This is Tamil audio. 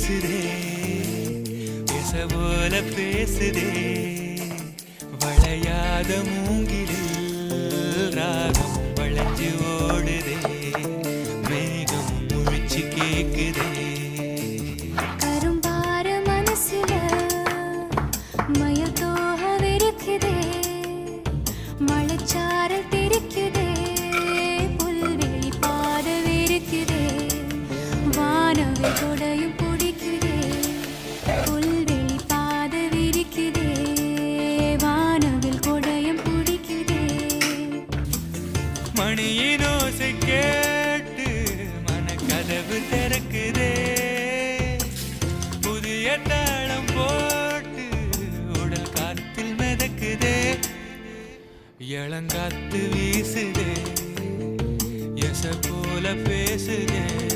வீசுதே பேச போல பேசுதே வளையாத மூங்கிலில் ராகம் வளைஞ்சு ஓடுதே மேகம் முழிச்சு கேக்குதே கரும்பார மனசுல மயத்தோக விருக்குதே மழைச்சாரல் தெரிக்குதே புல்வெளி பாத விருக்குதே வானவை கொடையும் பிடிக்குதே புல்வெளி பாத விரிக்குதே வானவில் கொடையும் பிடிக்குதே மணியின் ஓசை கேட்டு மனக்கதவு திறக்குதே புதிய தாளம் போட்டு உடல் காத்தில் மிதக்குதே இளங்காத்து வீசுதே எச போல பேசுதே